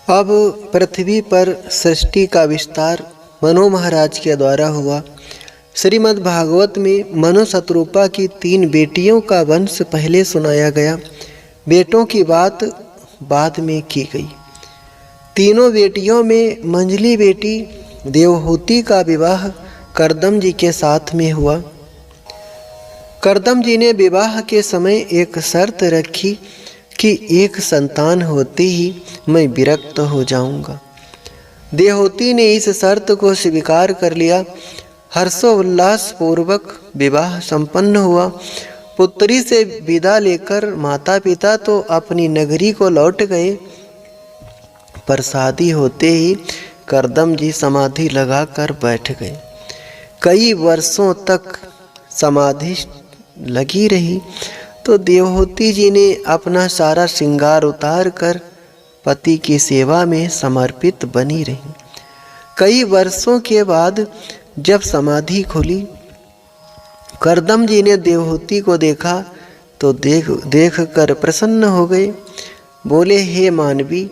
अब पृथ्वी पर सृष्टि का विस्तार मनु महाराज के द्वारा हुआ। श्रीमद् भागवत में मनु शतरूपा की 3 बेटियों का वंश पहले सुनाया गया। बेटों की बात बाद में की गई। तीनों बेटियों में मंझली बेटी देवहूति का विवाह करदम जी के साथ में हुआ। करदम जी ने विवाह के समय एक शर्त रखी कि एक संतान होते ही मैं विरक्त हो जाऊंगा। देवहूति ने इस शर्त को स्वीकार कर लिया। हर्षोल्लास पूर्वक विवाह संपन्न हुआ। पुत्री से विदा लेकर माता पिता तो अपनी नगरी को लौट गए, पर शादी होते ही करदम जी समाधि लगाकर बैठ गए। कई वर्षों तक समाधि लगी रही तो देवहूति जी ने अपना सारा श्रृंगार उतार कर पति की सेवा में समर्पित बनी रही। कई वर्षों के बाद जब समाधि खुली, करदम जी ने देवहूति को देखा तो देख कर प्रसन्न हो गए। बोले, हे मानवी,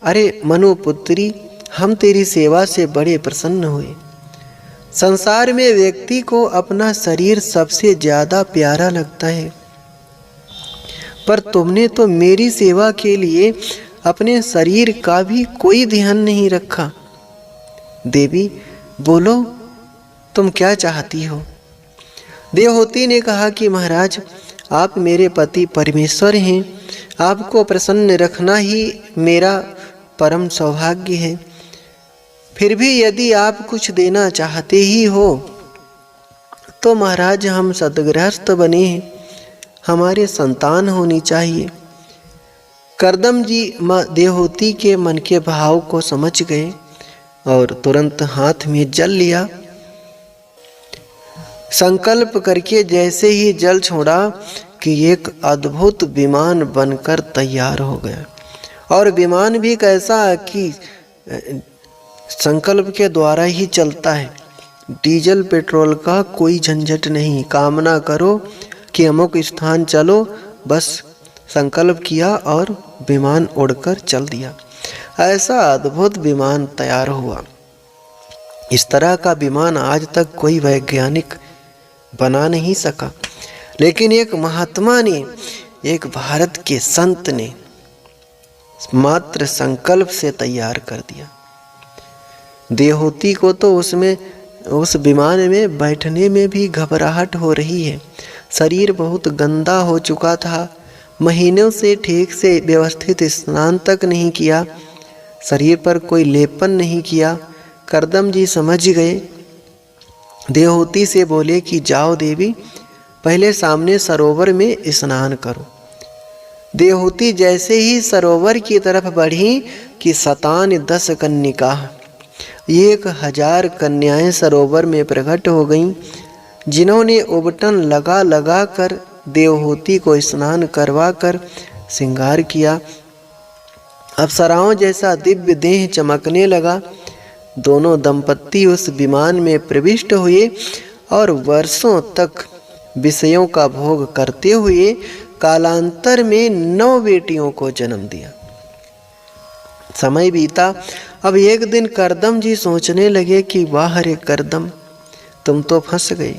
अरे मनुपुत्री, हम तेरी सेवा से बड़े प्रसन्न हुए। संसार में व्यक्ति को अपना शरीर सबसे ज़्यादा प्यारा लगता है, पर तुमने तो मेरी सेवा के लिए अपने शरीर का भी कोई ध्यान नहीं रखा। देवी, बोलो तुम क्या चाहती हो? देवहूति ने कहा कि महाराज, आप मेरे पति परमेश्वर हैं। आपको प्रसन्न रखना ही मेरा परम सौभाग्य है। फिर भी यदि आप कुछ देना चाहते ही हो तो महाराज, हम सद्गृहस्थ बने हैं, हमारे संतान होनी चाहिए। करदम जी माँ देवहूति के मन के भाव को समझ गए और तुरंत हाथ में जल लिया। संकल्प करके जैसे ही जल छोड़ा कि एक अद्भुत विमान बनकर तैयार हो गया। और विमान भी कैसा कि संकल्प के द्वारा ही चलता है। डीजल पेट्रोल का कोई झंझट नहीं। कामना करो कि अमुक स्थान चलो, बस संकल्प किया और विमान उड़कर चल दिया। ऐसा अद्भुत विमान तैयार हुआ। इस तरह का विमान आज तक कोई वैज्ञानिक बना नहीं सका, लेकिन एक महात्मा ने, एक भारत के संत ने मात्र संकल्प से तैयार कर दिया। देवहूति को तो उस विमान में बैठने में भी घबराहट हो रही है। शरीर बहुत गंदा हो चुका था। महीनों से ठीक से व्यवस्थित स्नान तक नहीं किया, शरीर पर कोई लेपन नहीं किया। करदम जी समझ गए। देवहूति से बोले कि जाओ देवी, पहले सामने सरोवर में स्नान करो। देवहूति जैसे ही सरोवर की तरफ बढ़ी कि 10 कन्निका, 1000 कन्याएं सरोवर में प्रकट हो गईं, जिन्होंने उबटन लगा कर देवहूति को स्नान करवा कर श्रृंगार किया। अप्सराओं जैसा दिव्य देह चमकने लगा। दोनों दंपत्ति उस विमान में प्रविष्ट हुए और वर्षों तक विषयों का भोग करते हुए कालांतर में 9 बेटियों को जन्म दिया। समय बीता। अब एक दिन करदम जी सोचने लगे कि वाह रे करदम, तुम तो फंस गए।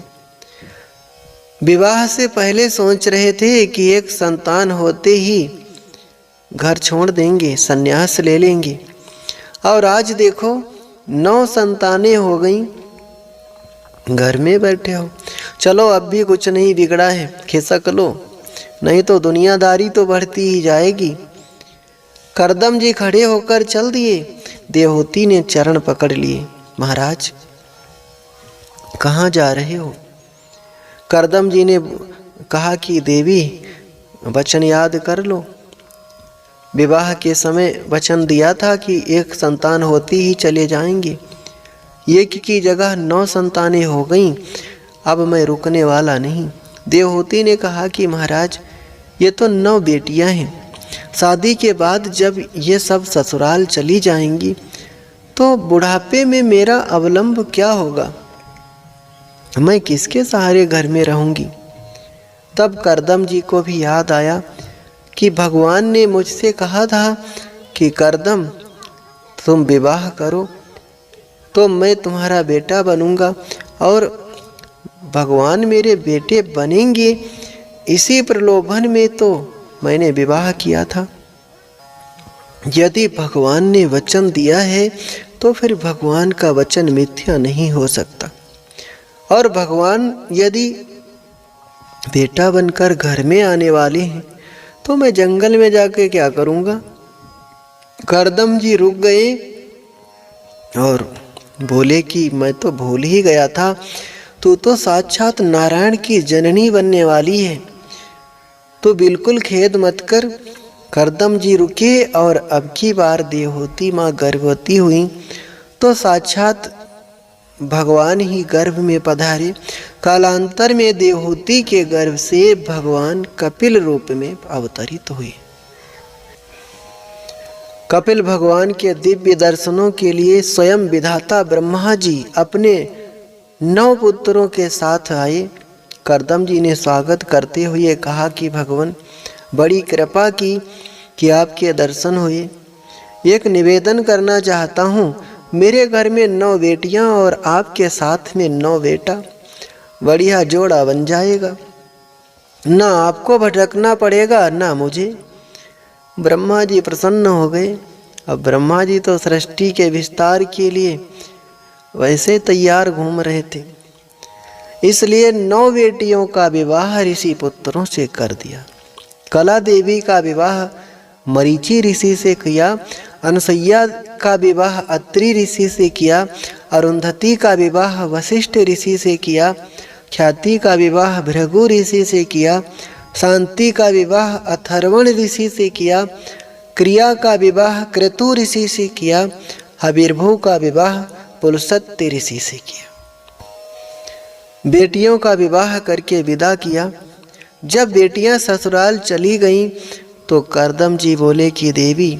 विवाह से पहले सोच रहे थे कि एक संतान होते ही घर छोड़ देंगे, संन्यास ले लेंगे, और आज देखो 9 संतानें हो गईं, घर में बैठे हो। चलो, अब भी कुछ नहीं बिगड़ा है, खिसक लो, नहीं तो दुनियादारी तो बढ़ती ही जाएगी। करदम जी खड़े होकर चल दिए। देवहूति ने चरण पकड़ लिए। महाराज, कहाँ जा रहे हो? करदम जी ने कहा कि देवी, वचन याद कर लो। विवाह के समय वचन दिया था कि एक संतान होती ही चले जाएंगे। एक की जगह 9 संतानें हो गईं। अब मैं रुकने वाला नहीं। देवहूति ने कहा कि महाराज, ये तो 9 बेटियां हैं। शादी के बाद जब ये सब ससुराल चली जाएंगी तो बुढ़ापे में मेरा अवलंब क्या होगा? मैं किसके सहारे घर में रहूंगी? तब करदम जी को भी याद आया कि भगवान ने मुझसे कहा था कि करदम, तुम विवाह करो तो मैं तुम्हारा बेटा बनूंगा और भगवान मेरे बेटे बनेंगे, इसी प्रलोभन में तो मैंने विवाह किया था। यदि भगवान ने वचन दिया है तो फिर भगवान का वचन मिथ्या नहीं हो सकता। और भगवान यदि बेटा बनकर घर में आने वाले हैं तो मैं जंगल में जाके क्या करूँगा। करदम जी रुक गए और बोले कि मैं तो भूल ही गया था, तू तो साक्षात नारायण की जननी बनने वाली है, तो बिल्कुल खेद मत कर। करदम जी रुके और अब की बार देवहूति माँ गर्भवती हुई तो साक्षात भगवान ही गर्भ में पधारे। कालांतर में देवहूति के गर्भ से भगवान कपिल रूप में अवतरित हुए। कपिल भगवान के दिव्य दर्शनों के लिए स्वयं विधाता ब्रह्मा जी अपने 9 पुत्रों के साथ आए। करदम जी ने स्वागत करते हुए कहा कि भगवान बड़ी कृपा की कि आपके दर्शन हुए। एक निवेदन करना चाहता हूँ, मेरे घर में 9 बेटियाँ और आपके साथ में 9 बेटा, बढ़िया जोड़ा बन जाएगा, ना आपको भटकना पड़ेगा ना मुझे। ब्रह्मा जी प्रसन्न हो गए। अब ब्रह्मा जी तो सृष्टि के विस्तार के लिए वैसे तैयार घूम रहे थे, इसलिए 9 बेटियों का विवाह ऋषि पुत्रों से कर दिया। कला देवी का विवाह मरीचि ऋषि से किया, अनसुईया का विवाह अत्रि ऋषि से किया, अरुंधति का विवाह वशिष्ठ ऋषि से किया, ख्याति का विवाह भृगु ऋषि से किया, शांति का विवाह अथर्वण ऋषि से किया, क्रिया का विवाह क्रतु ऋषि से किया, हविर्भु का विवाह पुलस्त्य ऋषि से किया। बेटियों का विवाह करके विदा किया। जब बेटियां ससुराल चली गईं तो करदम जी बोले कि देवी,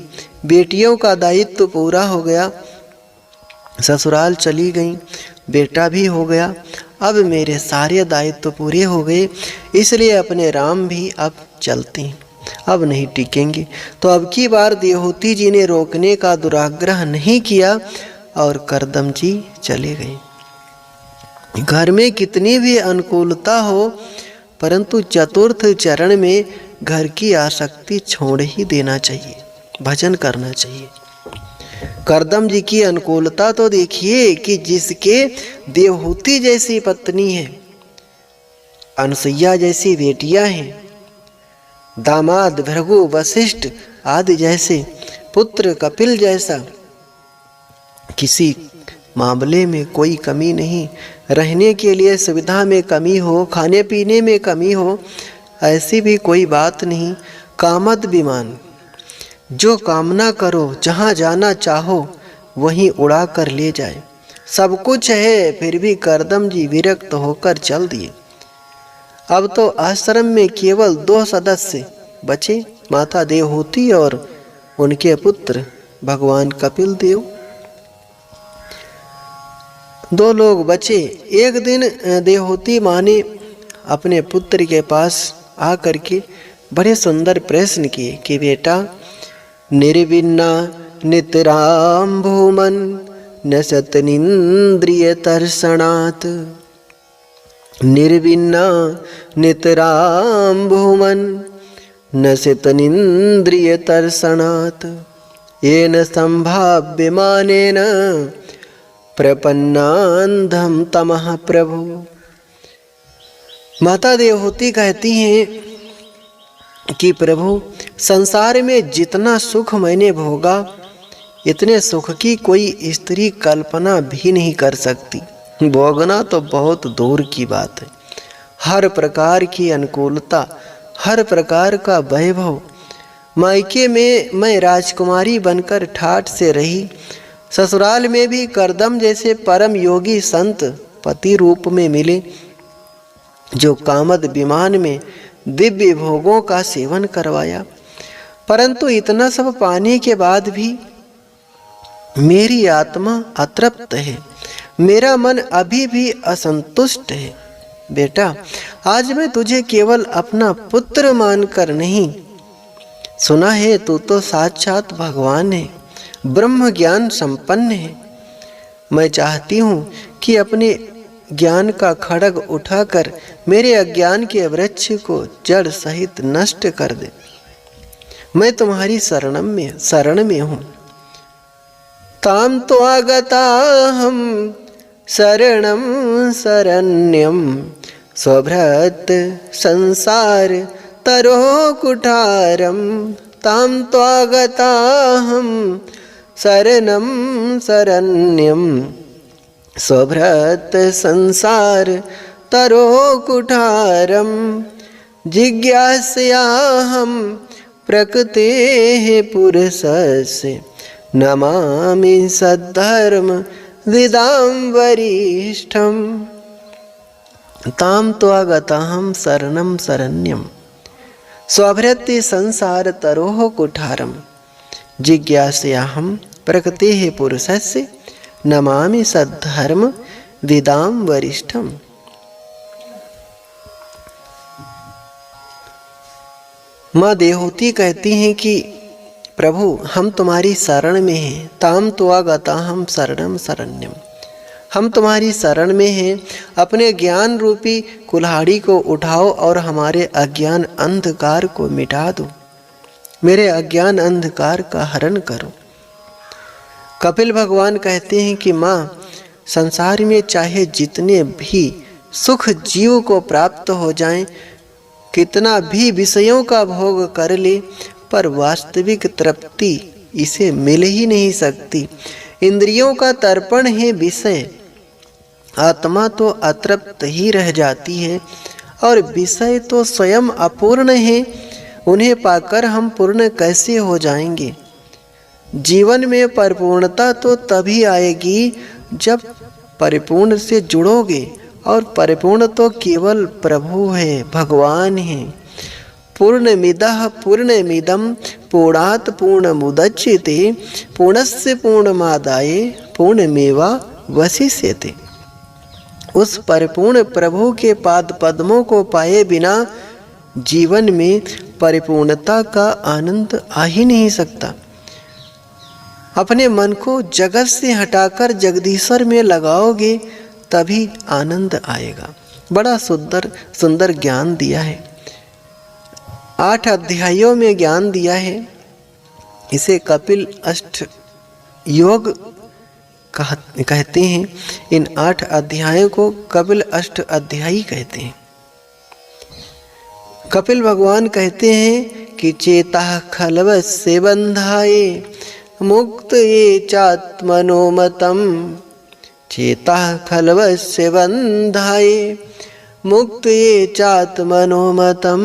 बेटियों का दायित्व पूरा हो गया, ससुराल चली गईं, बेटा भी हो गया, अब मेरे सारे दायित्व पूरे हो गए, इसलिए अपने राम भी अब चलते हैं, अब नहीं टिकेंगे। तो अब की बार देवहूति जी ने रोकने का दुराग्रह नहीं किया और करदम जी चले गए। घर में कितनी भी अनुकूलता हो, परंतु चतुर्थ चरण में घर की आसक्ति छोड़ ही देना चाहिए, भजन करना चाहिए। करदम जी की अनुकूलता तो देखिए कि जिसके देवहूति जैसी पत्नी है, अनसुईया जैसी बेटियां हैं, दामाद भृगु वशिष्ठ आदि जैसे पुत्र, कपिल जैसा, किसी मामले में कोई कमी नहीं, रहने के लिए सुविधा में कमी हो, खाने पीने में कमी हो, ऐसी भी कोई बात नहीं। कामद विमान, जो कामना करो, जहाँ जाना चाहो वहीं उड़ा कर ले जाए, सब कुछ है, फिर भी करदम जी विरक्त होकर चल दिए। अब तो आश्रम में केवल 2 सदस्य बचे, माता देवहूति और उनके पुत्र भगवान कपिल देव। 2 लोग बचे। एक दिन देवहूति माँ ने अपने पुत्र के पास आकर के बड़े सुंदर प्रश्न किए कि बेटा, निर्विन्ना नितराम भूमन न सतनिंद्रिय तर्षणात्, निर्विन्ना नितराम भूमन न सतनिंद्रिय तर्षणात्, येन संभाव्यमानेन प्रपन्नांधम तमः प्रभु। माता देवहूति कहती हैं कि प्रभु, संसार में जितना सुख मैंने भोगा, इतने सुख की कोई स्त्री कल्पना भी नहीं कर सकती। भोगना तो बहुत दूर की बात है। हर प्रकार की अनुकूलता, हर प्रकार का वैभव, मायके में मैं राजकुमारी बनकर ठाठ से रही, ससुराल में भी करदम जैसे परम योगी संत पति रूप में मिले, जो कामद विमान में दिव्य भोगों का सेवन करवाया। परंतु इतना सब पाने के बाद भी मेरी आत्मा अतृप्त है, मेरा मन अभी भी असंतुष्ट है। बेटा, आज मैं तुझे केवल अपना पुत्र मानकर नहीं, सुना है तू तो साक्षात भगवान है, ब्रह्म ज्ञान संपन्न है। मैं चाहती हूँ कि अपने ज्ञान का खड्ग उठाकर मेरे अज्ञान के वृक्ष को जड़ सहित नष्ट कर दे। मैं तुम्हारी शरण में हूँ। ताम त्वागताहं शरणं शरण्यं स्वभृत संसार तरोः कुठारं। ताम त्वागताहं शरणं शरण्यं स्वभृत संसार तरोः कुठारं। जिज्ञासयाहं प्रकृतेः पुरुषस्य नमामि सद्धर्म विदां वरिष्ठम्। ताम त्वागताहं शरणं शरण्यं स्वभृत्य संसार तरोः कुठारं। जिज्ञासयाहं प्रकृतेः पुरुषस्य नमामि सद्धर्म विदां वरिष्ठम्। माँ देवहूति कहती हैं कि प्रभु हम तुम्हारी शरण में हैं। ताम त्वागताहं शरणं शरण्यम, हम तुम्हारी शरण में हैं। अपने ज्ञान रूपी कुल्हाड़ी को उठाओ और हमारे अज्ञान अंधकार को मिटा दो। मेरे अज्ञान अंधकार का हरण करो। कपिल भगवान कहते हैं कि माँ संसार में चाहे जितने भी सुख जीव को प्राप्त हो जाएं, कितना भी विषयों का भोग कर ले, पर वास्तविक तृप्ति इसे मिल ही नहीं सकती। इंद्रियों का तर्पण है विषय, आत्मा तो अतृप्त ही रह जाती है और विषय तो स्वयं अपूर्ण है। उन्हें पाकर हम पूर्ण कैसे हो जाएंगे? जीवन में परिपूर्णता तो तभी आएगी जब परिपूर्ण से जुड़ोगे, और परिपूर्ण तो केवल प्रभु है, भगवान है। पूर्णमिदः पूर्णमिदं पूर्णात् पूर्णमुदच्यते पूर्णस्य पूर्णमादाय पूर्णमेवावशिष्यते। उस परिपूर्ण प्रभु के पाद पद्मों को पाए बिना जीवन में परिपूर्णता का आनंद आ ही नहीं सकता। अपने मन को जगत से हटाकर जगदीश्वर में लगाओगे तभी आनंद आएगा। बड़ा सुंदर सुंदर ज्ञान दिया है, 8 अध्यायों में ज्ञान दिया है। इसे कपिल अष्ट योग कहते हैं। इन 8 अध्यायों को कपिल अष्ट अध्यायी कहते हैं। कपिल भगवान कहते हैं कि चेता खलवस्य बंधाय मुक्त ये चात्मनोमतम। चेता खलवस्य बंधाय मुक्त ये चात्मनोमतम।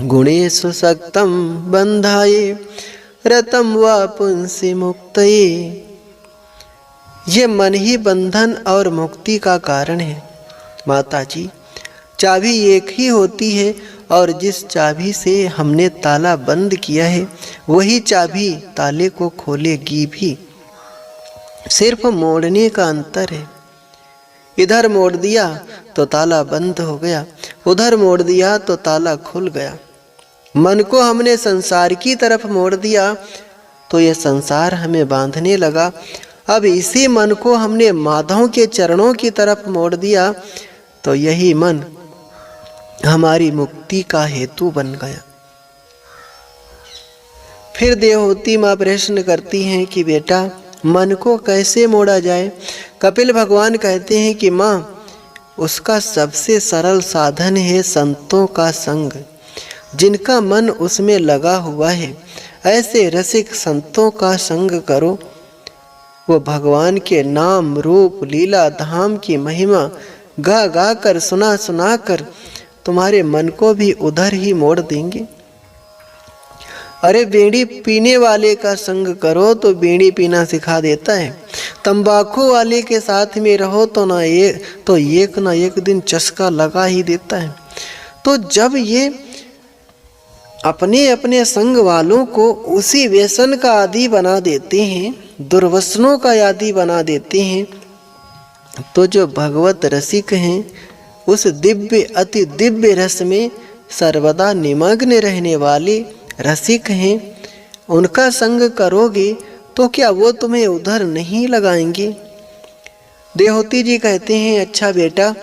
गुणेषु सक्तं बंधाय रतं वा पुंसि मुक्तये। ये मन ही बंधन और मुक्ति का कारण है। माता जी, चाबी एक ही होती है और जिस चाबी से हमने ताला बंद किया है वही चाबी ताले को खोलेगी भी। सिर्फ मोड़ने का अंतर है। इधर मोड़ दिया तो ताला बंद हो गया, उधर मोड़ दिया तो ताला खुल गया। मन को हमने संसार की तरफ मोड़ दिया तो यह संसार हमें बांधने लगा। अब इसी मन को हमने माधव के चरणों की तरफ मोड़ दिया तो यही मन हमारी मुक्ति का हेतु बन गया। फिर देवहूति माँ प्रश्न करती हैं कि बेटा मन को कैसे मोड़ा जाए? कपिल भगवान कहते हैं कि माँ उसका सबसे सरल साधन है संतों का संग। जिनका मन उसमें लगा हुआ है ऐसे रसिक संतों का संग करो। वो भगवान के नाम रूप लीला धाम की महिमा गा गा कर सुना सुना कर तुम्हारे मन को भी उधर ही मोड़ देंगे। अरे बीड़ी पीने वाले का संग करो तो बीड़ी पीना सिखा देता है। तंबाकू वाले के साथ में रहो तो एक ना एक दिन चस्का लगा ही देता है। तो जब ये अपने अपने संग वालों को उसी व्यसन का आदी बना देते हैं, दुर्वसनों का आदी बना देते हैं, तो जो भगवत रसिक हैं उस दिव्य अति दिव्य रस में सर्वदा निमग्न रहने वाले रसिक हैं, उनका संग करोगे तो क्या वो तुम्हें उधर नहीं लगाएंगे? देवहूति जी कहते हैं, अच्छा बेटा,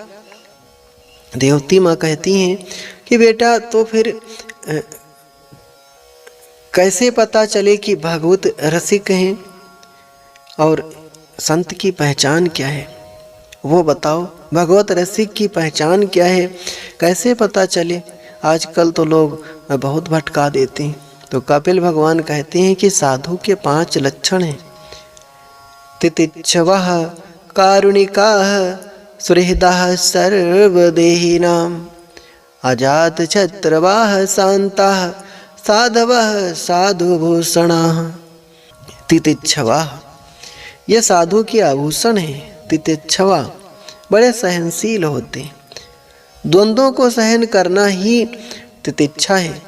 देवहूति माँ कहती हैं कि बेटा तो फिर कैसे पता चले कि भागवत रसिक हैं और संत की पहचान क्या है, वो बताओ। भगवत रसिक की पहचान क्या है, कैसे पता चले? आजकल तो लोग बहुत भटका देते हैं। तो कपिल भगवान कहते हैं कि साधु के 5 लक्षण हैं। तितिक्षवः कारुणिकाः सुहृदाः सर्वदेहिनां अजात छत्रवाः शान्ताः साधवः साधुभूषणाः। तितिक्षवाः ये साधु के आभूषण हैं। तितिक्षवा बड़े सहनशील होते हैं। द्वंद्वों को सहन करना ही तितिक्षा है।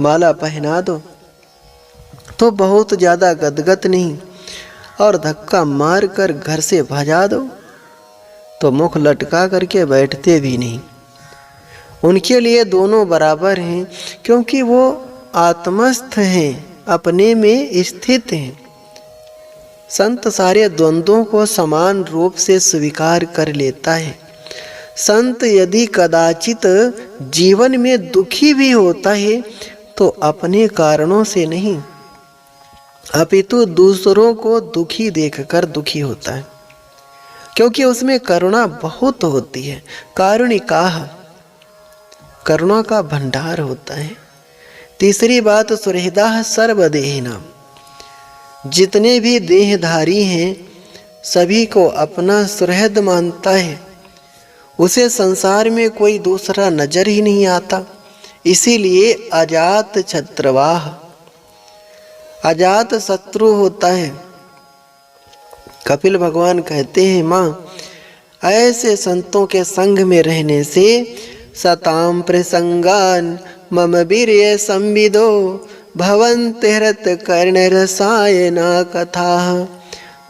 माला पहना दो तो बहुत ज़्यादा गदगद नहीं, और धक्का मार कर घर से भजा दो तो मुख लटका करके बैठते भी नहीं। उनके लिए दोनों बराबर हैं, क्योंकि वो आत्मस्थ हैं, अपने में स्थित हैं। संत सारे द्वंद्वों को समान रूप से स्वीकार कर लेता है। संत यदि कदाचित जीवन में दुखी भी होता है तो अपने कारणों से नहीं, अपितु दूसरों को दुखी देखकर दुखी होता है, क्योंकि उसमें करुणा बहुत होती है। कारुणिकाः करुणा का भंडार होता है। तीसरी बात, सुहृदाः सर्वदेहिनां जितने भी देहधारी हैं सभी को अपना सुहृद मानता है। उसे संसार में कोई दूसरा नजर ही नहीं आता। इसीलिए अजात छत्रवाह, अजात शत्रु होता है। कपिल भगवान कहते हैं, माँ ऐसे संतों के संग में रहने से सताम प्रसंगान मम वीर्य संविदो भवन्ति हृत कर्ण रसायना कथा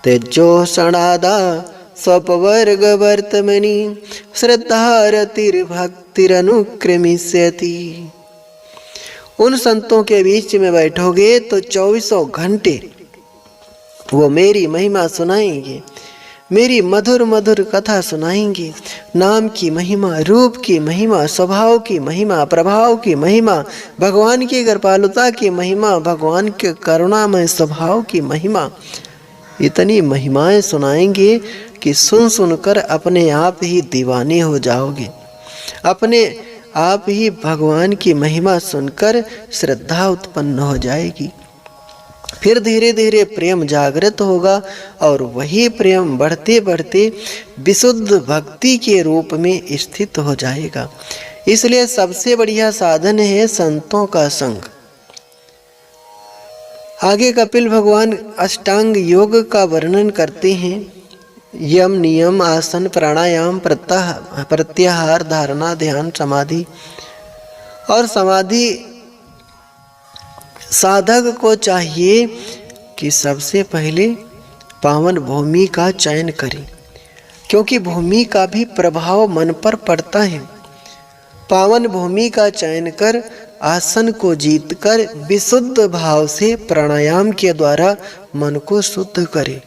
तेजोषणादा स्वपवर्ग वर्तमनि श्रद्धारतिर्भक्तिरनुक्रमिष्यति। उन संतों के बीच में बैठोगे तो 24 घंटे वो मेरी महिमा सुनाएंगे, मेरी मधुर मधुर कथा सुनाएंगे। नाम की महिमा, रूप की महिमा, स्वभाव की महिमा, प्रभाव की महिमा, भगवान की कृपालुता की महिमा, भगवान के करुणामय स्वभाव की महिमा, इतनी महिमाएं सुनाएंगे कि सुन सुनकर अपने आप ही दीवाने हो जाओगे। अपने आप ही भगवान की महिमा सुनकर श्रद्धा उत्पन्न हो जाएगी। फिर धीरे धीरे प्रेम जागृत होगा और वही प्रेम बढ़ते बढ़ते विशुद्ध भक्ति के रूप में स्थित हो जाएगा। इसलिए सबसे बढ़िया साधन है संतों का संग। आगे कपिल भगवान अष्टांग योग का वर्णन करते हैं। यम, नियम, आसन, प्राणायाम, प्रत्याहार, धारणा, ध्यान, समाधि। और समाधि साधक को चाहिए कि सबसे पहले पावन भूमि का चयन करें, क्योंकि भूमि का भी प्रभाव मन पर पड़ता है। पावन भूमि का चयन कर आसन को जीतकर विशुद्ध भाव से प्राणायाम के द्वारा मन को शुद्ध करें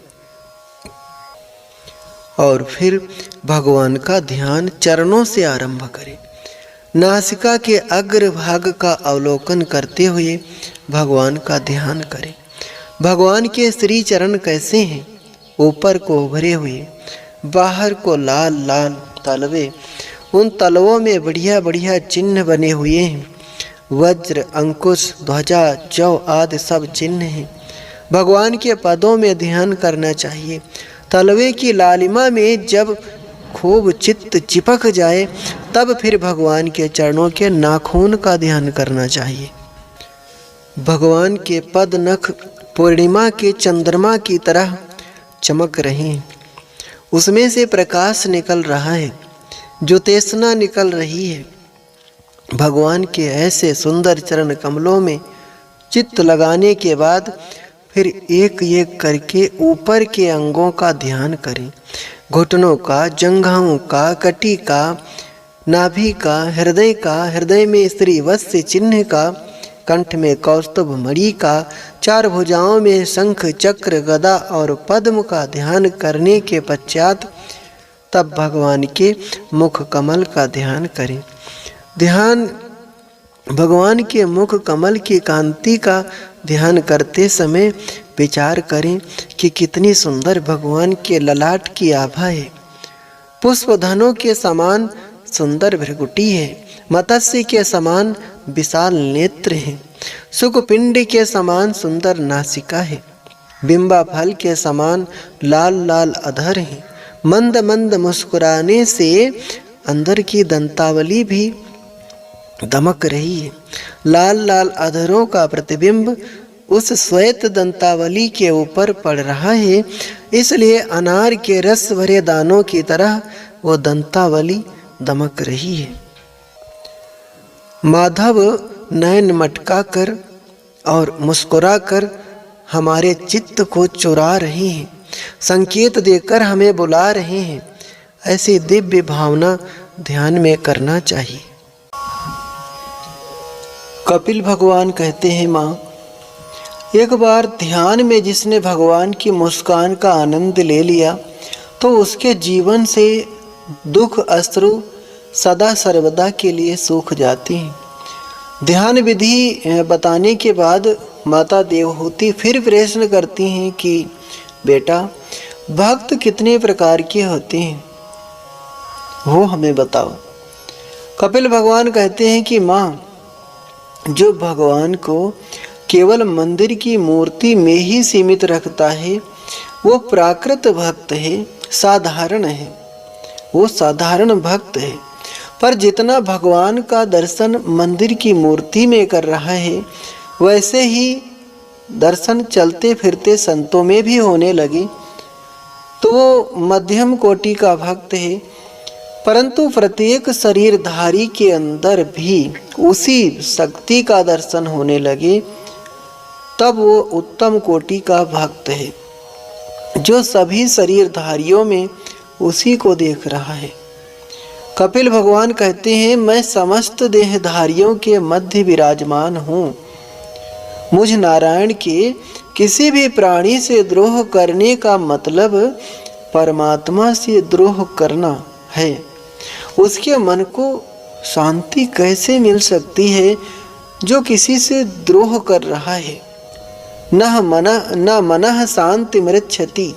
और फिर भगवान का ध्यान चरणों से आरंभ करें। नासिका के अग्र भाग का अवलोकन करते हुए भगवान का ध्यान करें। भगवान के श्री चरण कैसे हैं? ऊपर को उभरे हुए, बाहर को लाल लाल तलवे, उन तलवों में बढ़िया बढ़िया चिन्ह बने हुए हैं। वज्र, अंकुश, ध्वजा, जौ आदि सब चिन्ह हैं। भगवान के पदों में ध्यान करना चाहिए। तलवे की लालिमा में जब खूब चित्त चिपक जाए तब फिर भगवान के चरणों के नाखून का ध्यान करना चाहिए। भगवान के पद नख पूर्णिमा के चंद्रमा की तरह चमक रहे हैं। उसमें से प्रकाश निकल रहा है, ज्योतिष्णा निकल रही है। भगवान के ऐसे सुंदर चरण कमलों में चित्त लगाने के बाद फिर एक एक करके ऊपर के अंगों का ध्यान करें। घुटनों का, जंघाओं का, कटी का, नाभि का, हृदय का, हृदय में स्त्री वत्स्य चिन्ह का, कंठ में कौस्तुभ मणि का, 4 भुजाओं में शंख चक्र गदा और पद्म का ध्यान करने के पश्चात तब भगवान के मुख कमल का ध्यान करें। ध्यान भगवान के मुख कमल की कांति का ध्यान करते समय विचार करें कि कितनी सुंदर भगवान के ललाट की आभा है। पुष्पधनों के समान सुंदर भृकुटी है, मत्स्य के समान विशाल नेत्र है, सुखपिंड के समान सुंदर नासिका है, बिंबा फल के समान लाल लाल अधर है। मंद मंद मुस्कुराने से अंदर की दंतावली भी दमक रही है। लाल लाल अधरों का प्रतिबिंब उस श्वेत दंतावली के ऊपर पड़ रहा है, इसलिए अनार के रस भरे दानों की तरह वो दंतावली दमक रही है। माधव नयन मटका कर और मुस्कुरा कर हमारे चित्त को चुरा रहे हैं, संकेत देकर हमें बुला रहे हैं। ऐसी दिव्य भावना ध्यान में करना चाहिए। कपिल भगवान कहते हैं, माँ, एक बार ध्यान में जिसने भगवान की मुस्कान का आनंद ले लिया तो उसके जीवन से दुख अश्रु सदा सर्वदा के लिए सूख जाती हैं। ध्यान विधि बताने के बाद माता देवहूति फिर प्रश्न करती हैं कि बेटा, भक्त कितने प्रकार के होते हैं, वो हमें बताओ। कपिल भगवान कहते हैं कि माँ, जो भगवान को केवल मंदिर की मूर्ति में ही सीमित रखता है वो प्राकृत भक्त है, साधारण है, वो साधारण भक्त है। पर जितना भगवान का दर्शन मंदिर की मूर्ति में कर रहा है वैसे ही दर्शन चलते फिरते संतों में भी होने लगे तो वो मध्यम कोटि का भक्त है। परंतु प्रत्येक शरीरधारी के अंदर भी उसी शक्ति का दर्शन होने लगे तब वो उत्तम कोटि का भक्त है, जो सभी शरीरधारियों में उसी को देख रहा है। कपिल भगवान कहते हैं, मैं समस्त देहधारियों के मध्य विराजमान हूँ। मुझ नारायण के किसी भी प्राणी से द्रोह करने का मतलब परमात्मा से द्रोह करना है। उसके मन को शांति कैसे मिल सकती है जो किसी से द्रोह कर रहा है। न मनः शांति मृच्छति,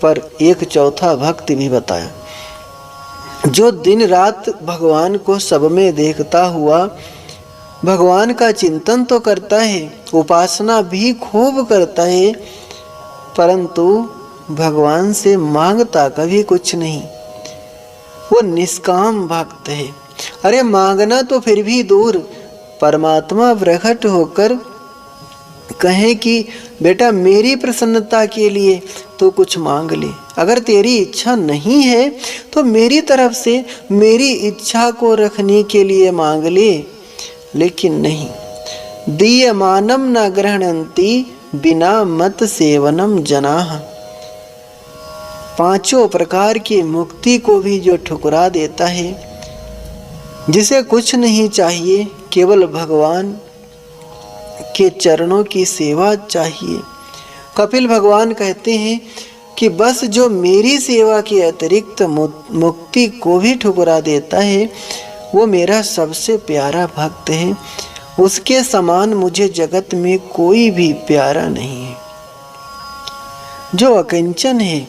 पर एक चौथा भक्त भी बताया, जो दिन रात भगवान को सब में देखता हुआ भगवान का चिंतन तो करता है, उपासना भी खूब करता है, परंतु भगवान से मांगता कभी कुछ नहीं, वो निष्काम भक्त है। अरे मांगना तो फिर भी दूर, परमात्मा प्रकट होकर कहे कि बेटा मेरी प्रसन्नता के लिए तो कुछ मांग ले, अगर तेरी इच्छा नहीं है तो मेरी तरफ से मेरी इच्छा को रखने के लिए मांग ले। लेकिन नहीं, दीयमानम न गृह्णन्ति बिना मत सेवनम जनाः। पांचों प्रकार की मुक्ति को भी जो ठुकरा देता है, जिसे कुछ नहीं चाहिए, केवल भगवान के चरणों की सेवा चाहिए। कपिल भगवान कहते हैं कि बस जो मेरी सेवा के अतिरिक्त मुक्ति को भी ठुकरा देता है वो मेरा सबसे प्यारा भक्त है। उसके समान मुझे जगत में कोई भी प्यारा नहीं है। जो अकिंचन है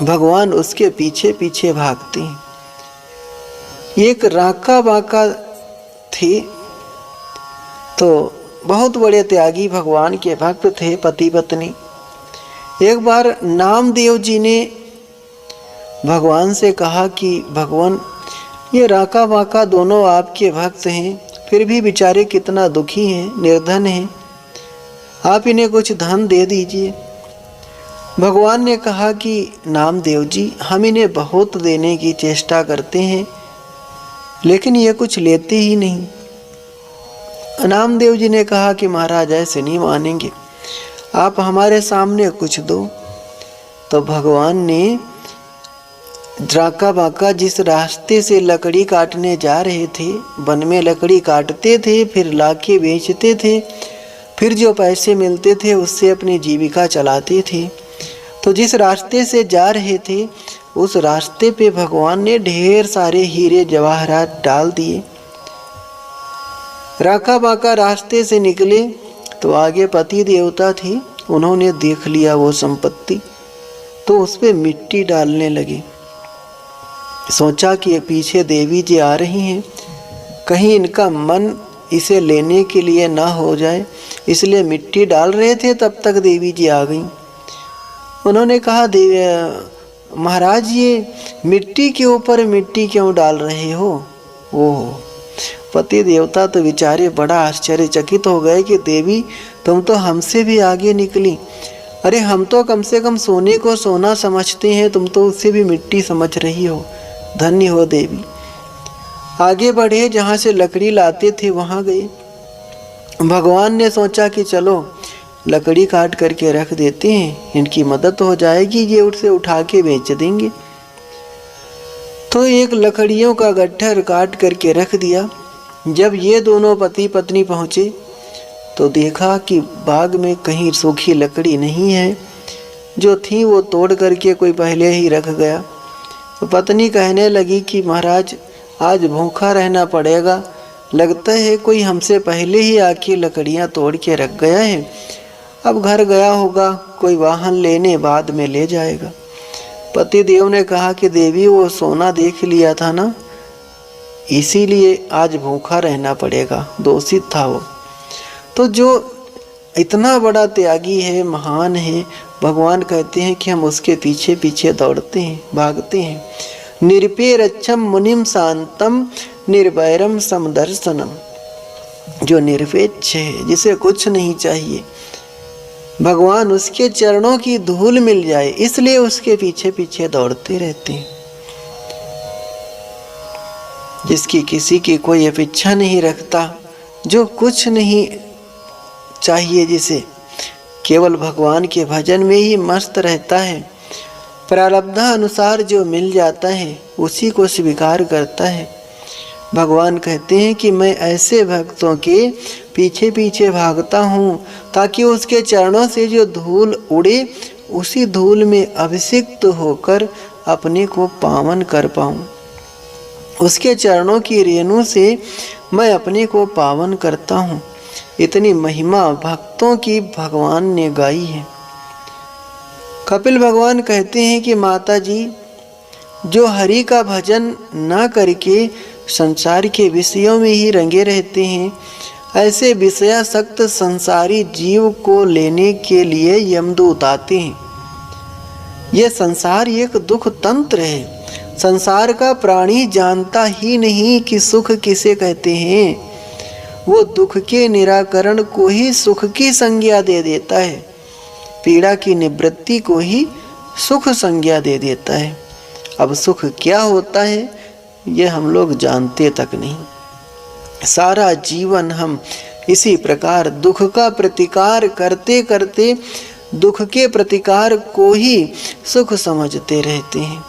भगवान उसके पीछे पीछे भागते हैं। एक राका बाका थे तो बहुत बड़े त्यागी भगवान के भक्त थे, पति पत्नी। एक बार नामदेव जी ने भगवान से कहा कि भगवान, ये राका बाका दोनों आपके भक्त हैं, फिर भी बेचारे कितना दुखी हैं, निर्धन हैं, आप इन्हें कुछ धन दे दीजिए। भगवान ने कहा कि नामदेव जी, हम इन्हें बहुत देने की चेष्टा करते हैं लेकिन ये कुछ लेते ही नहीं। नामदेव जी ने कहा कि महाराज ऐसे नहीं मानेंगे, आप हमारे सामने कुछ दो। तो भगवान ने ड्राका बाका जिस रास्ते से लकड़ी काटने जा रहे थे, वन में लकड़ी काटते थे, फिर लाके बेचते थे, फिर जो पैसे मिलते थे उससे अपनी जीविका चलाते थे। तो जिस रास्ते से जा रहे थे उस रास्ते पे भगवान ने ढेर सारे हीरे जवाहरात डाल दिए। राका बाका रास्ते से निकले तो आगे पति देवता थे, उन्होंने देख लिया वो संपत्ति, तो उस पे मिट्टी डालने लगे। सोचा कि ये पीछे देवी जी आ रही हैं, कहीं इनका मन इसे लेने के लिए ना हो जाए, इसलिए मिट्टी डाल रहे थे। तब तक देवी जी आ गई। उन्होंने कहा, महाराज ये मिट्टी के ऊपर मिट्टी क्यों डाल रहे हो? ओह, पति देवता तो बेचारे बड़ा आश्चर्यचकित हो गए कि देवी तुम तो हमसे भी आगे निकली। अरे हम तो कम से कम सोने को सोना समझते हैं, तुम तो उससे भी मिट्टी समझ रही हो। धन्य हो देवी। आगे बढ़े, जहाँ से लकड़ी लाते थे वहाँ गए। भगवान ने सोचा कि चलो लकड़ी काट करके रख देते हैं, इनकी मदद हो जाएगी, ये उसे उठा के बेच देंगे। तो एक लकड़ियों का गट्ठर काट करके रख दिया। जब ये दोनों पति पत्नी पहुँचे तो देखा कि बाग में कहीं सूखी लकड़ी नहीं है, जो थी वो तोड़ करके कोई पहले ही रख गया। तो पत्नी कहने लगी कि महाराज आज भूखा रहना पड़ेगा, लगता है कोई हमसे पहले ही आके लकड़ियाँ तोड़ के रख गया है, अब घर गया होगा, कोई वाहन लेने बाद में ले जाएगा। पति देव ने कहा कि देवी वो सोना देख लिया था ना, इसीलिए आज भूखा रहना पड़ेगा, दोषित था वो। तो जो इतना बड़ा त्यागी है, महान है, भगवान कहते हैं कि हम उसके पीछे पीछे दौड़ते हैं, भागते हैं। निरपेरच्छम मुनिम शांतम निर्वैरम समदर्शनम, जो निरपेक्ष है, जिसे कुछ नहीं चाहिए, भगवान उसके चरणों की धूल मिल जाए इसलिए उसके पीछे पीछे दौड़ते रहते हैं। जिसकी किसी की कोई अपेक्षा नहीं रखता, जो कुछ नहीं चाहिए, जिसे केवल भगवान के भजन में ही मस्त रहता है, प्रारब्धानुसार जो मिल जाता है उसी को स्वीकार करता है। भगवान कहते हैं कि मैं ऐसे भक्तों के पीछे पीछे भागता हूँ ताकि उसके चरणों से जो धूल उड़े उसी धूल में अभिषिक्त होकर अपने को पावन कर पाऊँ। उसके चरणों की रेणु से मैं अपने को पावन करता हूँ। इतनी महिमा भक्तों की भगवान ने गाई है। कपिल भगवान कहते हैं कि माता जी, जो हरि का भजन ना करके संसार के विषयों में ही रंगे रहते हैं, ऐसे विषयासक्त संसारी जीव को लेने के लिए यमदूत आते हैं। यह संसार एक दुख तंत्र है। संसार का प्राणी जानता ही नहीं कि सुख किसे कहते हैं। वो दुख के निराकरण को ही सुख की संज्ञा दे देता है, पीड़ा की निवृत्ति को ही सुख संज्ञा दे देता है। अब सुख क्या होता है ये हम लोग जानते तक नहीं। सारा जीवन हम इसी प्रकार दुख का प्रतिकार करते करते दुख के प्रतिकार को ही सुख समझते रहते हैं।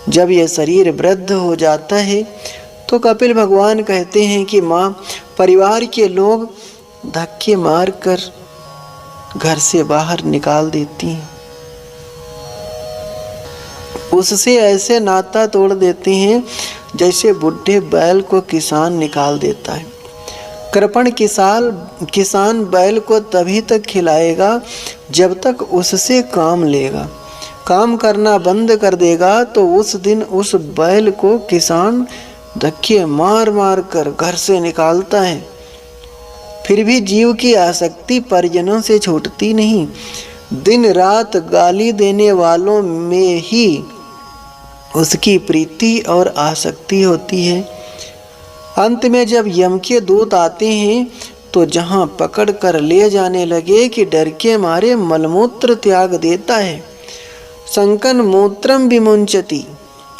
जब यह शरीर वृद्ध हो जाता है तो कपिल भगवान कहते हैं कि माँ, परिवार के लोग धक्के मारकर घर से बाहर निकाल देती हैं, उससे ऐसे नाता तोड़ देते हैं जैसे बुढ़े बैल को किसान निकाल देता है। कृपण किसान बैल को तभी तक खिलाएगा जब तक उससे काम लेगा। काम करना बंद कर देगा तो उस दिन उस बैल को किसान धक्के मार मार कर घर से निकालता है। फिर भी जीव की आसक्ति परिजनों से छूटती नहीं। दिन रात गाली देने वालों में ही उसकी प्रीति और आसक्ति होती है। अंत में जब यम के दूत आते हैं तो जहाँ पकड़ कर ले जाने लगे कि डर के मारे मलमूत्र त्याग देता है। संकन मूत्रम विमुंचति,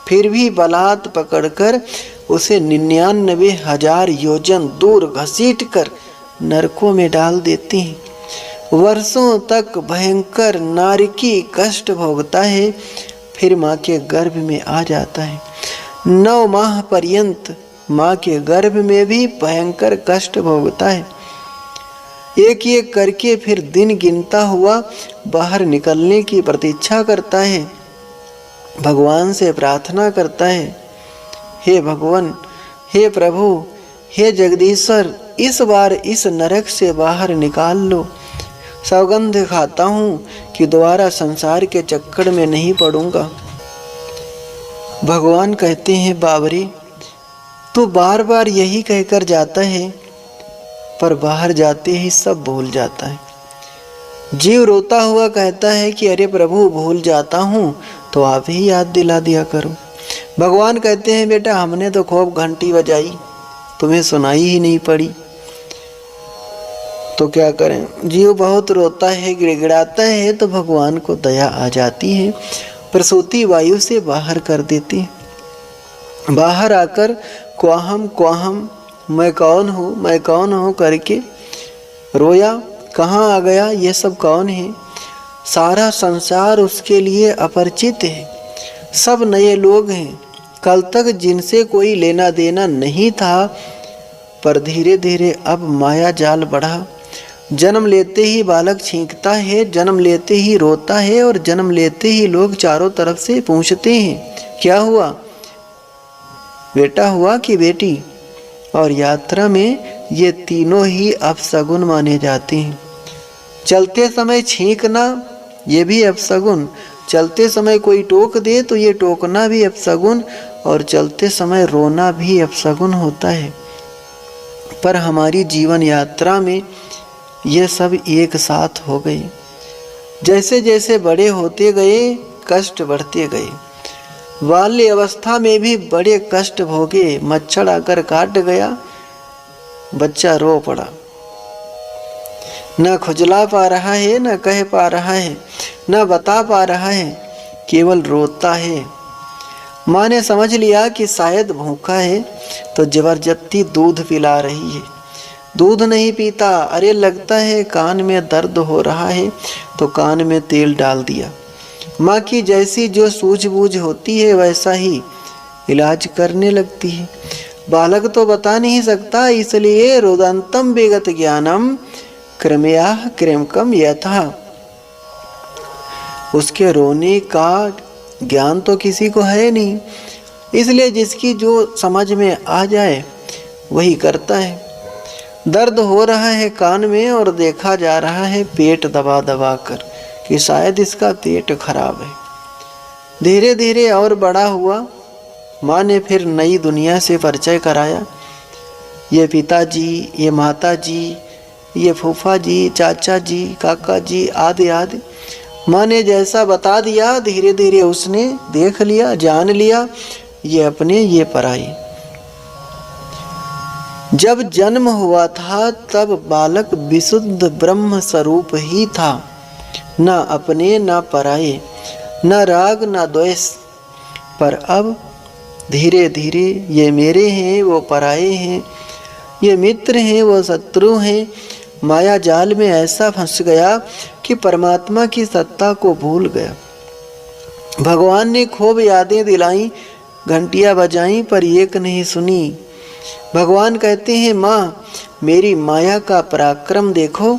फिर भी बलात् पकड़कर उसे 99,000 योजन दूर घसीट कर नरकों में डाल देते हैं। वर्षों तक भयंकर नारकी कष्ट भोगता है, फिर माँ के गर्भ में आ जाता है। 9 माह पर्यंत माँ के गर्भ में भी भयंकर कष्ट भोगता है। एक एक करके फिर दिन गिनता हुआ बाहर निकलने की प्रतीक्षा करता है। भगवान से प्रार्थना करता है, हे भगवान, हे प्रभु, हे जगदीश्वर, इस बार इस नरक से बाहर निकाल लो। सौगंध खाता हूँ कि दोबारा संसार के चक्कर में नहीं पड़ूंगा। भगवान कहते हैं, बाबरे, तू बार बार यही कहकर जाता है, पर बाहर जाते ही सब भूल जाता है। जीव रोता हुआ कहता है कि अरे प्रभु, भूल जाता हूँ तो आप ही याद दिला दिया करो। भगवान कहते हैं, बेटा, हमने तो खूब घंटी बजाई, तुम्हें सुनाई ही नहीं पड़ी, तो क्या करें। जीव बहुत रोता है, गिड़गिड़ाता है, तो भगवान को दया आ जाती है, प्रसूति वायु से बाहर कर देती है। बाहर आकर क्वाहम क्वाहम, मैं कौन हूँ, मैं कौन हूँ करके रोया। कहाँ आ गया, ये सब कौन है। सारा संसार उसके लिए अपरिचित है, सब नए लोग हैं। कल तक जिनसे कोई लेना देना नहीं था, पर धीरे धीरे अब माया जाल बढ़ा। जन्म लेते ही बालक छींकता है, जन्म लेते ही रोता है, और जन्म लेते ही लोग चारों तरफ से पूछते हैं, क्या हुआ, बेटा हुआ कि बेटी। और यात्रा में ये तीनों ही अपशगुन माने जाते हैं। चलते समय छींकना ये भी अपशगुन, चलते समय कोई टोक दे तो ये टोकना भी अपशगुन, और चलते समय रोना भी अपशगुन होता है। पर हमारी जीवन यात्रा में ये सब एक साथ हो गए। जैसे जैसे बड़े होते गए, कष्ट बढ़ते गए। बाल्य अवस्था में भी बड़े कष्ट भोगे। मच्छर आकर काट गया, बच्चा रो पड़ा, न खुजला पा रहा है, न कह पा रहा है, न बता पा रहा है, केवल रोता है। माँ ने समझ लिया कि शायद भूखा है, तो जबरदस्ती दूध पिला रही है। दूध नहीं पीता, अरे लगता है कान में दर्द हो रहा है, तो कान में तेल डाल दिया। माँ की जैसी जो सूझबूझ होती है, वैसा ही इलाज करने लगती है। बालक तो बता नहीं सकता, इसलिए रोदंतम विगत ज्ञानम क्रमयाः क्रमकम यथा। उसके रोने का ज्ञान तो किसी को है नहीं, इसलिए जिसकी जो समझ में आ जाए वही करता है। दर्द हो रहा है कान में, और देखा जा रहा है पेट दबा दबा कर कि शायद इसका पेट खराब है। धीरे धीरे और बड़ा हुआ। माँ ने फिर नई दुनिया से परिचय कराया। ये पिताजी, ये माताजी, ये फूफा जी, चाचा जी, काका जी, आदि आदि। माँ ने जैसा बता दिया, धीरे धीरे उसने देख लिया, जान लिया, ये अपने, ये पराई। जब जन्म हुआ था तब बालक विशुद्ध ब्रह्म स्वरूप ही था, न अपने न पराये, न राग न द्वेष। पर अब धीरे धीरे ये मेरे हैं, वो पराये हैं, ये मित्र हैं, वो शत्रु हैं। माया जाल में ऐसा फंस गया कि परमात्मा की सत्ता को भूल गया। भगवान ने खूब यादें दिलाई, घंटियां बजाई, पर एक नहीं सुनी। भगवान कहते हैं, माँ, मेरी माया का पराक्रम देखो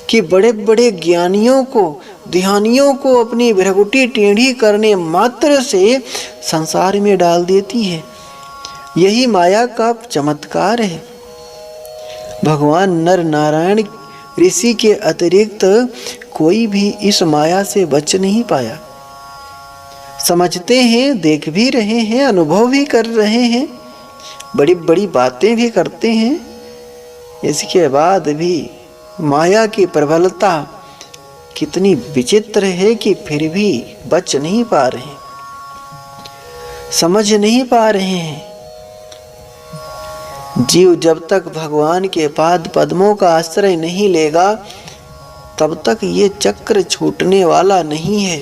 कि बड़े बड़े ज्ञानियों को, ध्यानियों को अपनी भ्रगुटी टेढ़ी करने मात्र से संसार में डाल देती है। यही माया का चमत्कार है। भगवान नर नारायण ऋषि के अतिरिक्त कोई भी इस माया से बच नहीं पाया। समझते हैं, देख भी रहे हैं, अनुभव भी कर रहे हैं, बड़ी बड़ी बातें भी करते हैं, इसके बाद भी माया की प्रबलता कितनी विचित्र है कि फिर भी बच नहीं पा रहे, समझ नहीं पा रहे हैं। जीव जब तक भगवान के पाद पद्मों का आश्रय नहीं लेगा, तब तक ये चक्र छूटने वाला नहीं है।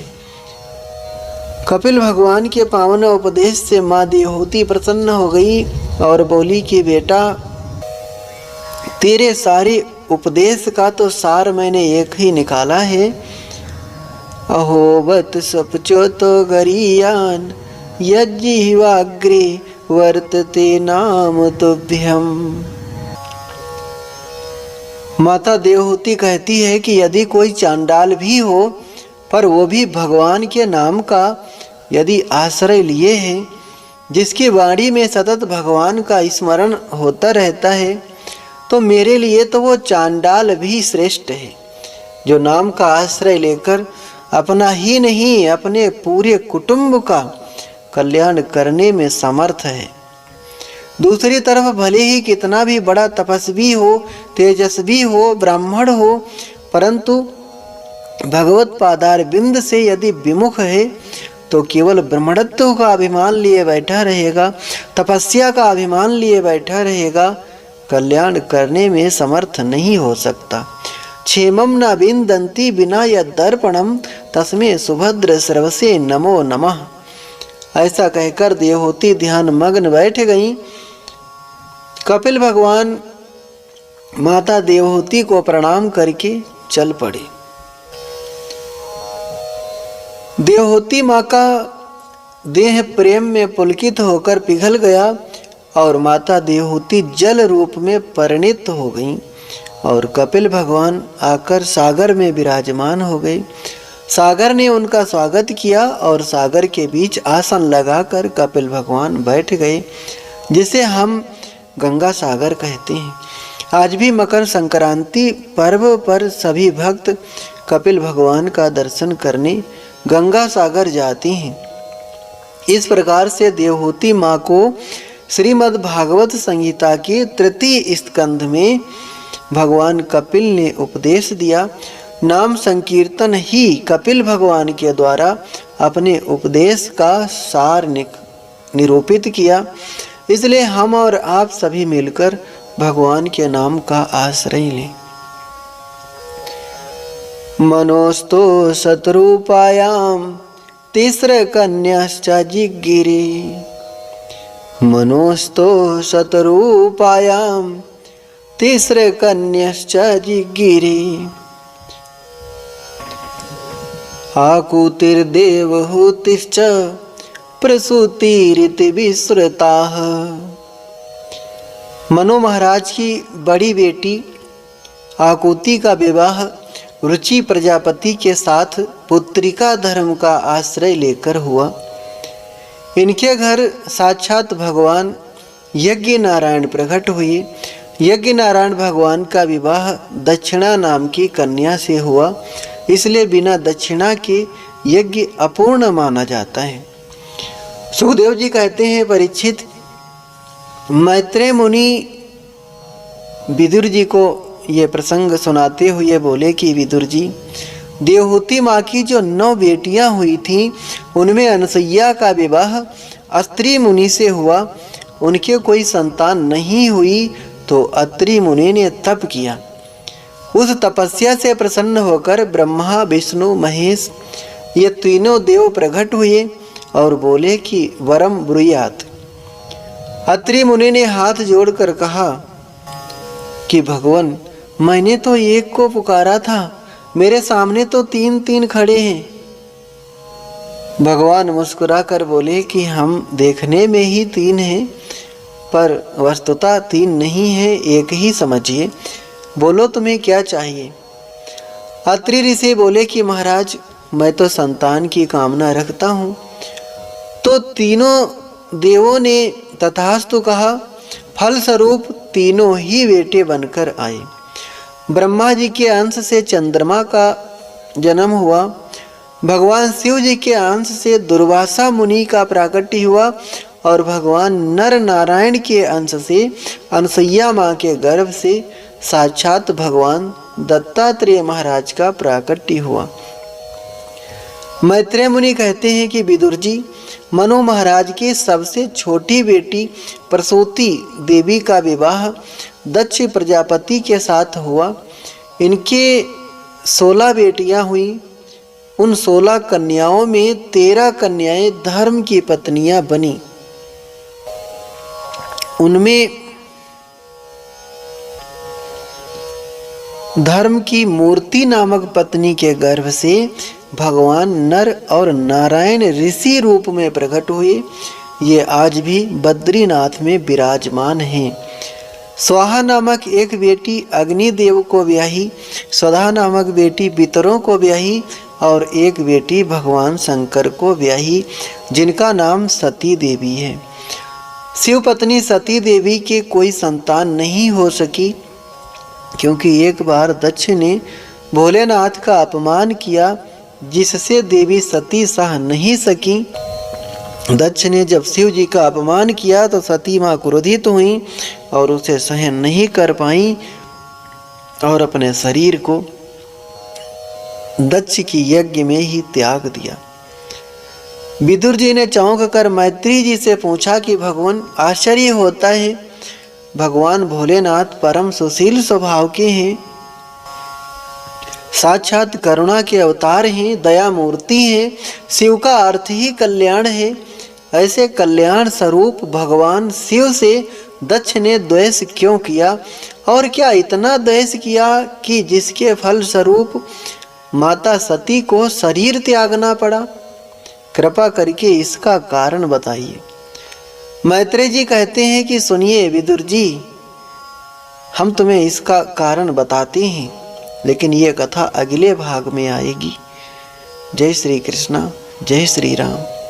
कपिल भगवान के पावन उपदेश से माँ देवहूति प्रसन्न हो गई और बोली कि बेटा, तेरे सारे उपदेश का तो सार मैंने एक ही निकाला है। अहोवत सपचो तो गरियान यज्जिह्वाग्रे वर्तते नाम तुभ्यम। माता देवहूति कहती है कि यदि कोई चांडाल भी हो, पर वो भी भगवान के नाम का यदि आश्रय लिए है, जिसकी वाणी में सतत भगवान का स्मरण होता रहता है, तो मेरे लिए तो वो चांडाल भी श्रेष्ठ है, जो नाम का आश्रय लेकर अपना ही नहीं अपने पूरे कुटुंब का कल्याण करने में समर्थ है। दूसरी तरफ भले ही कितना भी बड़ा तपस्वी हो, तेजस्वी हो, ब्राह्मण हो, परंतु भगवत पादार बिंद से यदि विमुख है तो केवल ब्रह्मणत्व का अभिमान लिए बैठा रहेगा, तपस्या का अभिमान लिए बैठा रहेगा, कल्याण करने में समर्थ नहीं हो सकता। क्षेमम न विंदन्ति बिना यदर्पणम तस्मे सुभद्र सर्वसे नमो नमः। ऐसा कहकर देवहूति ध्यान मग्न बैठ गईं। कपिल भगवान माता देवहूति को प्रणाम करके चल पड़े। देवहूति माँ का देह प्रेम में पुलकित होकर पिघल गया और माता देवहूति जल रूप में परिणित हो गईं और कपिल भगवान आकर सागर में विराजमान हो गए। सागर ने उनका स्वागत किया और सागर के बीच आसन लगाकर कपिल भगवान बैठ गए, जिसे हम गंगा सागर कहते हैं। आज भी मकर संक्रांति पर्व पर सभी भक्त कपिल भगवान का दर्शन करने गंगा सागर जाते हैं। इस प्रकार से देवहूति माँ को श्रीमद् भागवत संहिता के तृतीय स्कंध में भगवान कपिल ने उपदेश दिया। नाम संकीर्तन ही कपिल भगवान के द्वारा अपने उपदेश का सार निरूपित किया। इसलिए हम और आप सभी मिलकर भगवान के नाम का आश्रय लें। मनोस्तो शत्रुपायाम तीसर कन्याश्च जिगिरे। मनोस्तो शत्रुपायाम तीसर कन्याश्च जिगिरे। आकुतिर्देवहूतिश्च प्रसूतिरिति विश्रुताः। मनु महाराज की बड़ी बेटी आकुति का विवाह रुचि प्रजापति के साथ पुत्रिका धर्म का आश्रय लेकर हुआ। इनके घर साक्षात भगवान यज्ञ नारायण प्रकट हुए। यज्ञ नारायण भगवान का विवाह दक्षिणा नाम की कन्या से हुआ, इसलिए बिना दक्षिणा के यज्ञ अपूर्ण माना जाता है। सुखदेव जी कहते हैं, परीक्षित, मैत्रेय मुनि विदुर जी को ये प्रसंग सुनाते हुए बोले कि विदुर जी, देवहूति माँ की जो 9 बेटियां हुई थीं, उनमें अनसुईया का विवाह अत्रि मुनि से हुआ। उनके कोई संतान नहीं हुई तो अत्रि मुनि ने तप किया। उस तपस्या से प्रसन्न होकर ब्रह्मा, विष्णु, महेश ये तीनों देव प्रकट हुए और बोले कि वरम ब्रूयात। अत्रि मुनि ने हाथ जोड़कर कहा कि भगवान, मैंने तो एक को पुकारा था, मेरे सामने तो 3-3 खड़े हैं। भगवान मुस्कुराकर बोले कि हम देखने में ही 3 हैं, पर वस्तुतः 3 नहीं है, एक ही समझिए। बोलो तुम्हें क्या चाहिए। अत्रि ऋषि बोले कि महाराज, मैं तो संतान की कामना रखता हूँ। तो तीनों देवों ने तथास्तु कहा। फलस्वरूप तीनों ही बेटे बनकर आए। ब्रह्मा जी के अंश से चंद्रमा का जन्म हुआ। भगवान शिव जी के अंश से दुर्वासा मुनि का प्राकट्य हुआ और भगवान नर नारायण के अंश से अनसुईया माँ के गर्भ से साक्षात भगवान दत्तात्रेय महाराज का प्राकट्य हुआ। मैत्रेय मुनि कहते हैं कि विदुर जी, मनु महाराज की सबसे छोटी बेटी प्रसूति देवी का विवाह दक्ष प्रजापति के साथ हुआ। इनके 16 बेटियां हुई। उन 16 कन्याओं में 13 कन्याएं धर्म की पत्नियां बनी। उनमें धर्म की मूर्ति नामक पत्नी के गर्भ से भगवान नर और नारायण ऋषि रूप में प्रकट हुए। ये आज भी बद्रीनाथ में विराजमान हैं। स्वाहा नामक एक बेटी अग्निदेव को ब्याही, स्वधा नामक बेटी पितरों को ब्याही और एक बेटी भगवान शंकर को ब्याही, जिनका नाम सती देवी है। शिव पत्नी सती देवी के कोई संतान नहीं हो सकी, क्योंकि एक बार दक्ष ने भोलेनाथ का अपमान किया, जिससे देवी सती सह नहीं सकी। दक्ष ने जब शिव जी का अपमान किया तो सती माँ क्रोधित हुई और उसे सहन नहीं कर पाई और अपने शरीर को दक्ष की यज्ञ में ही त्याग दिया। विदुर जी ने चौंक कर मैत्री जी से पूछा कि भगवान, आश्चर्य होता है, भगवान भोलेनाथ परम सुशील स्वभाव के हैं, साक्षात करुणा के अवतार हैं, दया मूर्ति हैं, शिव का अर्थ ही कल्याण है। ऐसे कल्याण स्वरूप भगवान शिव से दक्ष ने द्वेष क्यों किया, और क्या इतना द्वेष किया कि जिसके फल स्वरूप माता सती को शरीर त्यागना पड़ा? कृपा करके इसका कारण बताइए। मैत्रेय जी कहते हैं कि सुनिए विदुर जी, हम तुम्हें इसका कारण बताते हैं, लेकिन ये कथा अगले भाग में आएगी। जय श्री कृष्णा, जय श्री राम।